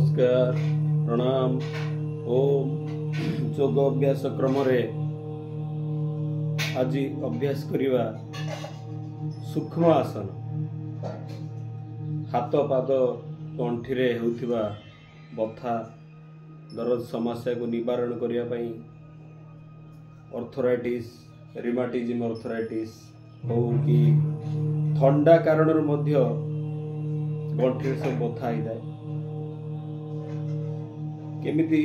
नमस्कार प्रणाम। ओम योग अभ्यास क्रम आज अभ्यास करवा सूक्ष्म आसन। हाथ पाद गंठी रे होउथिबा बथा दर्द समस्या को निवारण करने अर्थराइटिस रिमाटिज्म अर्थराइटिस हो कि ठंडा कारण गंठी सब बथा ही जाए केमिति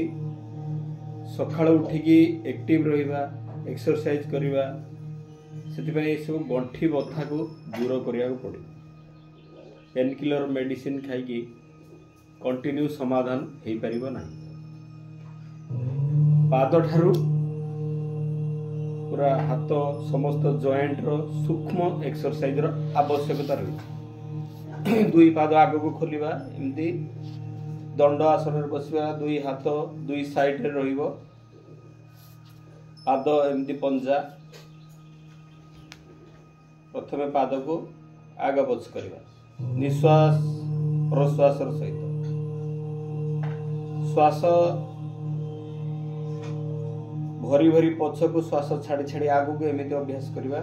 सकाळ उठिकी एक्टिव रहिबा एक्सरसाइज करिबा से सब गंठी बथा को दूर करने पड़े। पेन किलर मेडिसिन खाई कंटिन्यू समाधान हो पारिबो नाही। पाद ठारू पूरा हाथ समस्त जॉइंट रो सूक्ष्म एक्सरसाइज रो आवश्यकता रही। दुई पाद आग को खोलिबा एमती दंड आसन रे बसिबा दुई हाथ दुई साइड रे रहिबो पाद एमती पंजा प्रथमे पाद को आग पछ करबा निश्वास प्रश्वास सहित श्वास भरी भरी पछ को श्वास छाड़ी छाड़ी आगु को एमती अभ्यास करबा।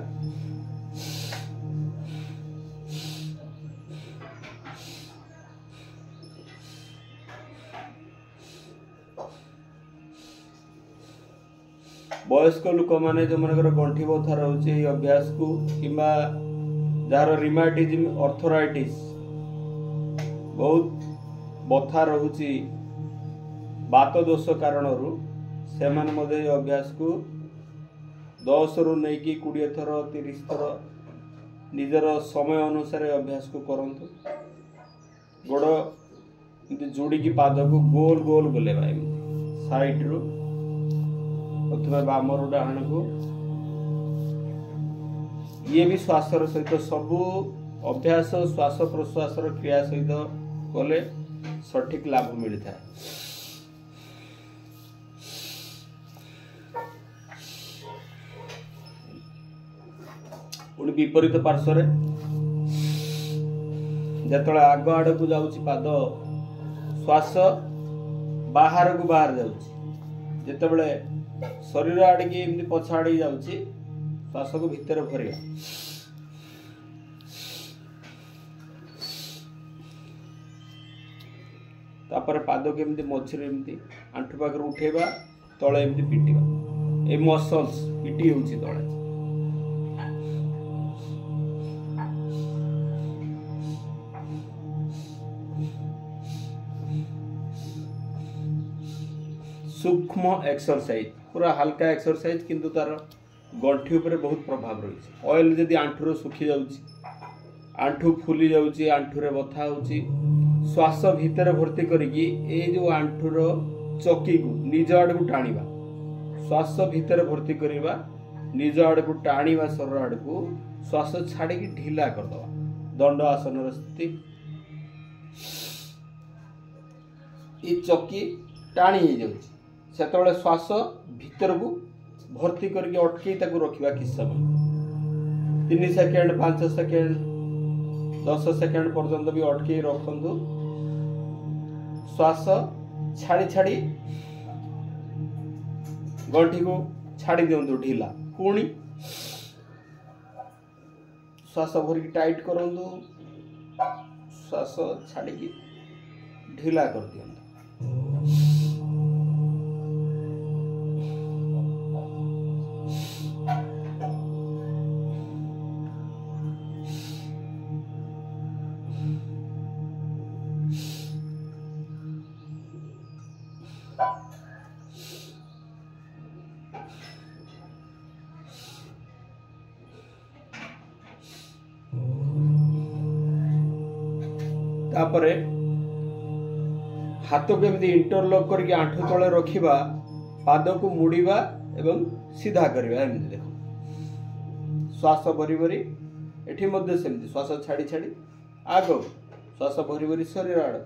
वयस्क लोक मैंने जो मनकर गंठी बथा रोचे अभ्यास को किंबा जार रिमाटिज्म अर्थराइटिस बहुत बथा रोची बात दोष कारण से अभ्यास को 10 रु नहीं कि 20 थर 30 थर निजर समय अनुसार अभ्यास को करंतु। गोड़ जोड़ी की पाद को गोल गोल बुलेबा साइड रू अथवा बामर डाहण को ये भी श्वास सहित सबू अभ्यास श्वास प्रश्वास क्रिया सहित कले सठिक लाभ मिलता है। विपरीत पार्श्व जत आग आड़ को जाऊँच पाद श्वास बाहर को बाहर जाऊँच जितेबले शरीर आड़ की एमती पछाड़ी जाऊँची श्वास को भितर भरिया तापर पाद को एमती मझे एमती आंठू पाखर उठेबा तले एमती पिटिबा ए मसल्स पिटी होउची तले। सूक्ष्म एक्सरसाइज पूरा हल्का एक्सरसाइज किंतु तार गंठी उपरे बहुत प्रभाव रही। ऑयल जदि आंठूर सुखी जाउची आंठू फुली जाउची आंठूरे बथा होची श्वास भितर भर्ती करिकी ए जो आंठूर चौकी को निज आड़ को टाणीबा श्वास भितर भर्ती करिबा निज आड़ को टाणीबा शरीर आड़ को श्वास छाड़ी की ढीला कर दवा दंड आसन स्थिति ये चौकी टाणी हो जाउची से श्वास भितर को भर्ती करके अटकई रखा कि समय 3 सेकेंड 5 सेकेंड 10 सेकेंड पर्यंत भी अटकई रखु श्वास छाड़ी छाड़ी गंठी को छाड़ी दिंतु ढीला पुणी श्वास भरिक टाइट करंतु श्वास छाड़ी ढीला कर दियंतु। तापरे हाथ को एमती इंटरलॉक करके आंठू तले रखिबा पाद को मुड़ीबा एवं सीधा करबा एमती देखो श्वास भरी भरी एठी मध्ये सेमती श्वास छाड़ी छाड़ी आग श्वास भरी भरी शरीर आड़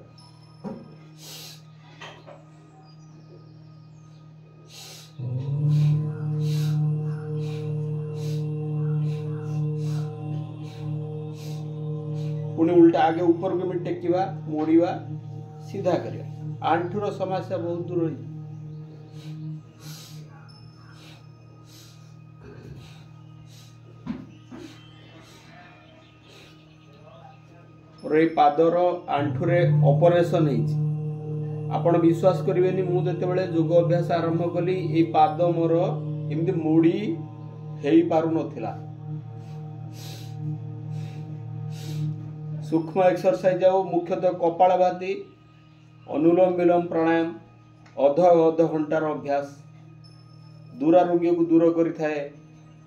पुणी उल्टा आगे ऊपर को भी टेकिबा मोड़ीबा सीधा करिया। आंठुर समस्या बहुत दूर हो पादर आंठुरे ऑपरेशन आपण विश्वास करेनि मु जिते योग अभ्यास आरंभ कली ये पाद मोर एमती मुड़ी हो पारु नथिला। सूक्ष्म एक्सरसाइज आउ मुख्यतः कपालभाति अनुलोम विलोम प्राणायाम अध घंटार अभ्यास दुरारोग्य को दूर करिथाए।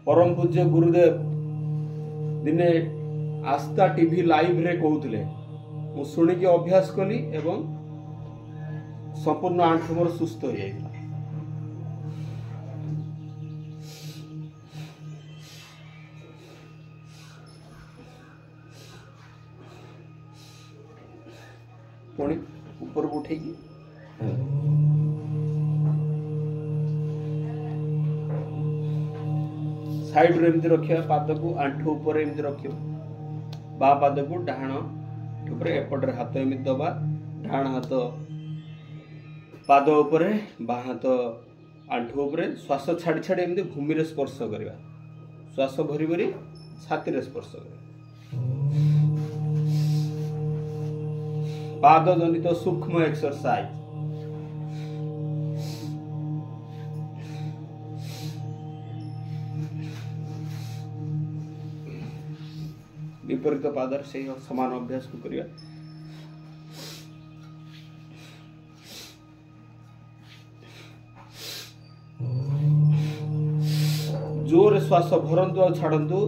परम पूज्य गुरुदेव दिने आस्था टीवी लाइव रे कहूले मु शुणिकी अभ्यास कली एवं संपूर्ण आंठु मोर सुस्थ हो जाइला। पुणी ऊपर को उठेगी साइड रे एमती रखिया पाद को आंठु ऊपर एमती रखियो बा पाद को डाहाण ऊपर एपटे हाथ एमती दबा डाहाण हाथ पाद ऊपर बा हाथ आंठु ऊपर श्वास छाड़ी छाड़ी एमती भूमि रे स्पर्श करवा श्वास भरी भरी छाती रे स्पर्श करवा। पाद जनित सूक्ष्म एक्सरसाइज विपरीत पादर से समान अभ्यास को करिया। जोर श्वास भरंतु और छाड़ंतु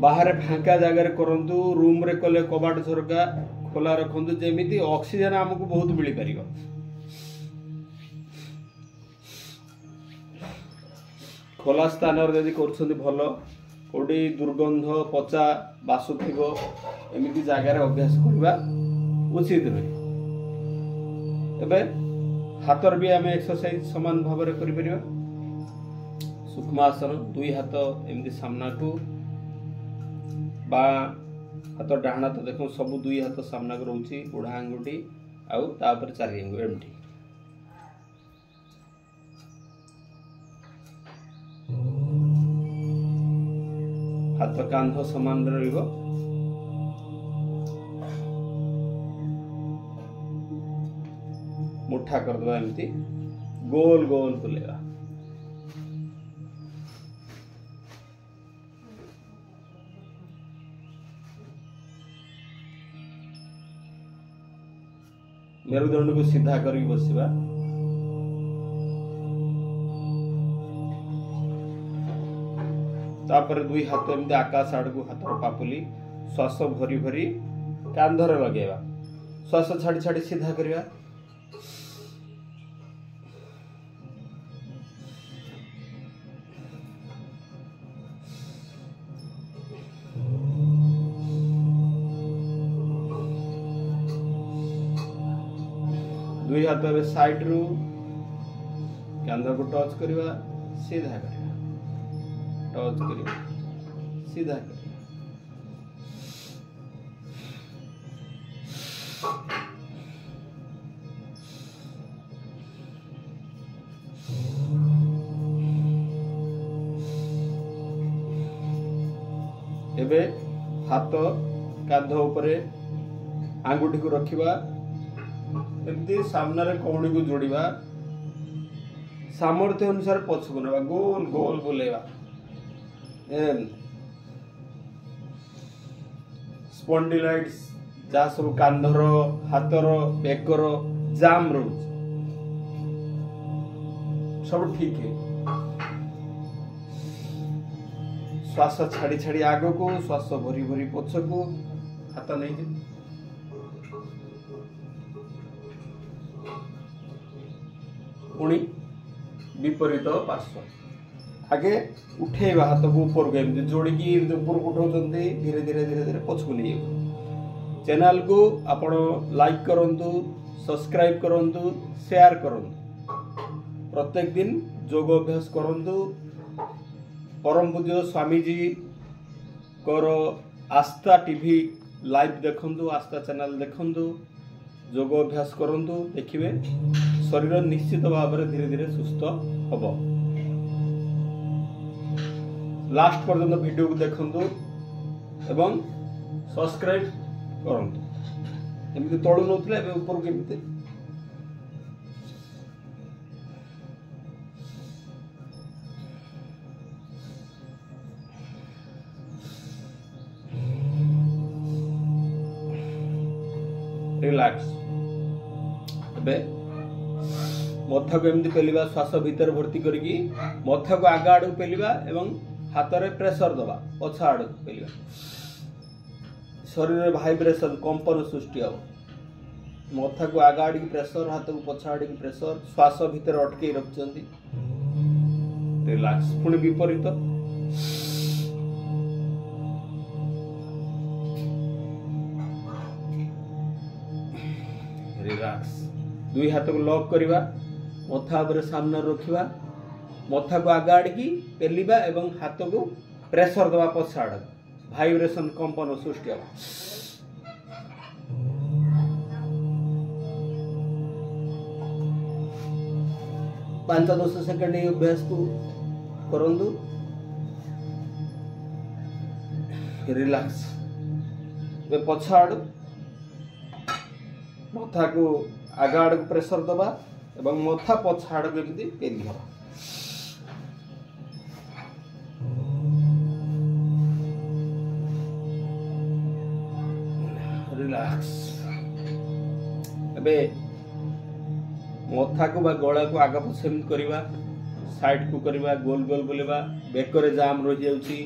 बाहर फांका जगार करंतु रूम रे कले कबाट झरका खोला रखंतु जेमिति ऑक्सीजन हमको बहुत मिल पारिबो। खोला स्थान रे यदि करछन्ति भलो कोडी दुर्गंध पचा बासुथिबो एमिति जगार अभ्यास करबा उचित नुहे। एबे हाथर भी आम एक्सरसाइज समान भाव में करिपरिबा। सूक्ष्मासन दुई हाथ एमती सामना को बा हाथ डाहाण हाथ देख सब दुई हाथ सामना को रोचे बुढ़ा आंगुठी आउ तापर चारि आंगुठी एमती हाथ कांध समान रहिबो। मुठा कर दबा एमती गोल गोल बुलेगा। मेरुदंड को सीधा करके बसिबा। तापर दुई हाथ एमती आकाश आड़ को हाथ पापुली श्वास भरी भरी कांधर लगेगा श्वास छाड़ी छाड़ी सीधा करवा। दुई हाथ में साइड रू कांध को टच करवा सीधा करवा टच करवा सीधा करवा। एबे हाथ कांध उपरे आंगुठी को रखिबा एमती सामने रे कौणी को जोड़िबा सामर्थ्य अनुसार पछ को नबा गोल गोल बुलेबा। स्पॉन्डिलाइट्स जा सब कांधर हाथर बेकर जाम रोज सब ठीक है। श्वास छाड़ी छाड़ी आग को श्वास भरी भरी पछ को हाथ नहीं पुणी विपरीत पार्श्व आगे उठेबा हाथ को ऊपर को एमती जोड़िकी ऊपर को उठाउछन्ते धीरे धीरे धीरे धीरे पछ को नहीं। चैनल को आपण लाइक करंतु सब्सक्राइब करंतु शेयर करंतु प्रत्येक दिन योग अभ्यास करंतु। परम पूज्य स्वामी जी कर आस्था टीवी लाइव देखंतु आस्था चैनल देखंतु जोग अभ्यास करंतु देखिए शरीर निश्चित भाव में धीरे धीरे सुस्थ हम। लास्ट पर्यंत वीडियो को देखंतु एवं सब्सक्राइब करंतु। एमती तलू नौला ए ऊपर केमती रिलैक्स। मथा को एमती पेलिबा श्वास भीतर भर्ती करके मथा को आग आड़ पेलिबा एवं हाथ में प्रेशर दबा पछ आड़ पेलिबा। शरीर में भाइब्रेशन कंपन सृष्टि हम। मथा को आग आड़ की प्रेशर हाथ को पछ आड़ की प्रेशर श्वास भीतर अटके रखिंट। रिलैक्स। पुणी विपरीत रिलैक्स। दुई हाथ को लॉक करवा मथा पर सामने रखा मथा को आग आड़की पेलिबा एवं हाथ को प्रेशर दबा पछ आड़ भाइब्रेशन कंपन सृष्टि हम। 5-10 सेकंड ये अभ्यास को करंतु। रिलैक्स। पछ आड़ मथा को आग आड़ को प्रेशर दबा एवं मथा पछ आड़ को एमती पेली हवा। रिलैक्स। एबे मथा को बा गला को आग पछ करवा साइड को करवा गोल गोल बुलेबा बेकरे जाम रही जाउची।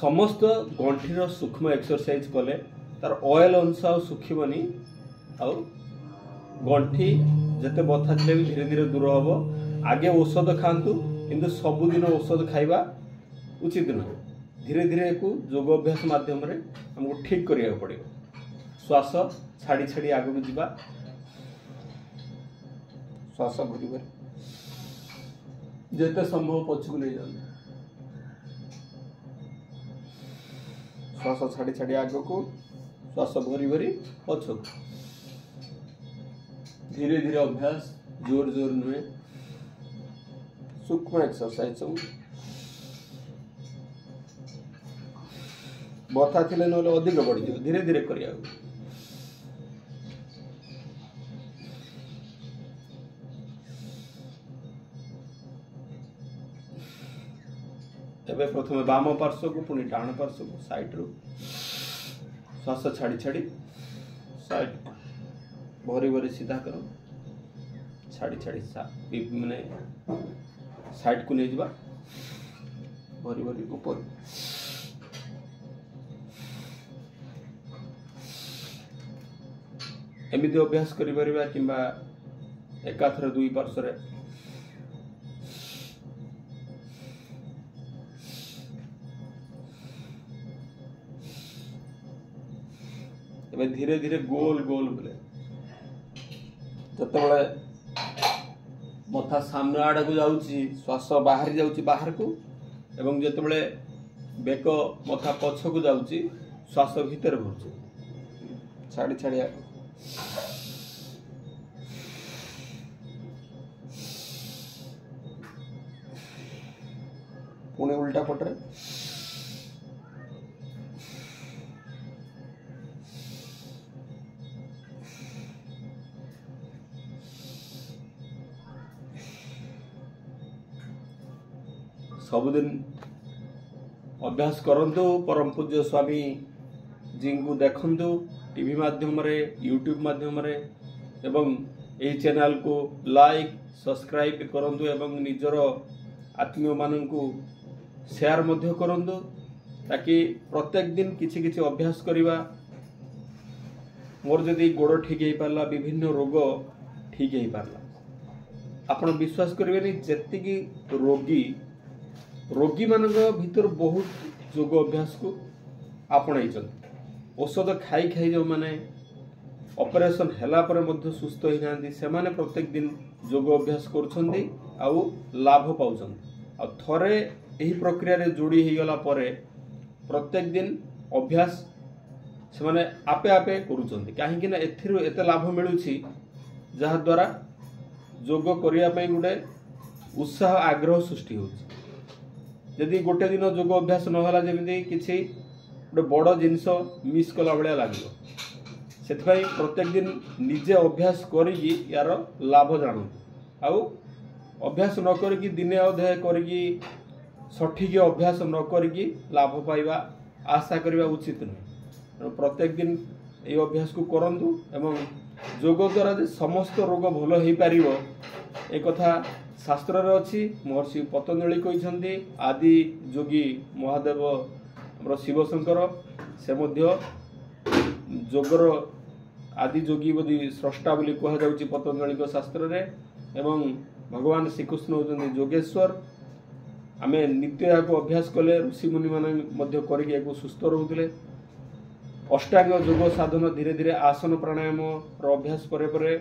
समस्त गंठीर सूक्ष्म एक्सरसाइज कले तार ऑयल अंश आ सुखिबनी आ गंठी जते बथा थे भी धीरे धीरे दूर हम। आगे औषध खातु किंतु सबुदिन औषध खाइबा उचित नुह। धीरे धीरे को योग अभ्यास माध्यम रे हमको ठीक करिया पड़े। श्वास छाड़ी छाड़ी आग को जीवा। श्वास भरी भरी जिते संभव पछ को ले जाए। श्वास छाड़ी छाड़ी आग को श्वास भरी भरी पछ। धीरे धीरे अभ्यास जोर जोर नुहे सूक्ष्म एक्सरसाइज बथा थिले नले अधिक बढ़ी जाए। धीरे धीरे करिया। एबे प्रथमे बाम पार्श्व को पुणी डाण पार्श्व को साइड रू श्वास छाड़ी छाड़ी साइड भरी भरी सीधा करो छाड़ी छाड़ी माने साइड को नहीं जावा भरी भरी ऊपर। एमिति अभ्यास करि परिबा किंबा एकाथर दुई पार्श्व रे एबे धीरे धीरे गोल गोल बुले। जते बळे मथा सामने आड़ को जाउची श्वास बाहर जाउची बाहर को एवं जते बळे बेक मथा पछ को जाउची श्वास भीतर भरची छाड़ी छाड़ी पुणे उल्टा पटरे सबुदिन अभ्यास करंतु। परम पूज्य स्वामी जी को देखंतु टीवी माध्यम रे यूट्यूब माध्यम रे एवं यही चैनल को लाइक सब्सक्राइब करंतु एवं निजर आत्मीय मानन को शेयर मध्य करंतु ताकि प्रत्येक दिन किछि किछि अभ्यास करिवा। मोर जदि गोड़ ठीक हो पारला विभिन्न रोग ठीक हो पारला। आपण विश्वास करिवेनी जेति की रोगी मान भीतर बहुत योग अभ्यास को आपणाई। औषध खाई खाई जो माने ऑपरेशन हैला पर मध्य सुस्थ होई नांदी से माने प्रत्येक दिन योग अभ्यास करूछंदी आउ लाभ पाउछंदी। आ थरे एही प्रक्रिया रे जोड़ी हे गला परे प्रत्येक दिन अभ्यास से आपे आपे करुँच कहीं एते लाभ मिलूँ जहाद्वारा जोग करने गोटे उत्साह आग्रह सृष्टि होदी गोटे दिन जोग अभ्यास नहला जमी किसी गोटे बड़ जिनस मिस कला भाया लगे से प्रत्येक दिन निजे अभ्यास करी यार लाभ जानतु आउ अभ्यास न करी दिने अधे करी सठिक अभ्यास न करी लाभ पाइबा आशा करने उचित नुहे। प्रत्येक दिन ये अभ्यास को करंतु एवं जोग द्वारा जे समस्त रोग भल हो पार एक कथा शास्त्र रे अच्छी। महर्षि पतंजलि कहते आदि योगी महादेव शिवशंकर से मध्य जोगर आदि योगी बोली स्रष्टा बोली कहुच्छी पतंजलि शास्त्र रे एवं भगवान श्रीकृष्ण होती योगेश्वर। आमे नित्य या अभ्यास कले ऋषि मुनि मैंने कर सुस्थ रोते। अष्टांग योग साधन धीरे धीरे आसन प्राणायाम अभ्यास परे परे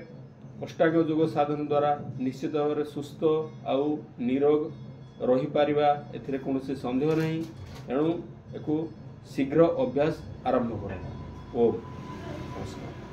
अष्टांग योग साधन द्वारा निश्चित भाव में सुस्थ आउ निरोग रही पारिबा एथिरे कौनसी संदेह नहीं। एणु शीघ्र अभ्यास आरंभ करें। ओम नमस्कार।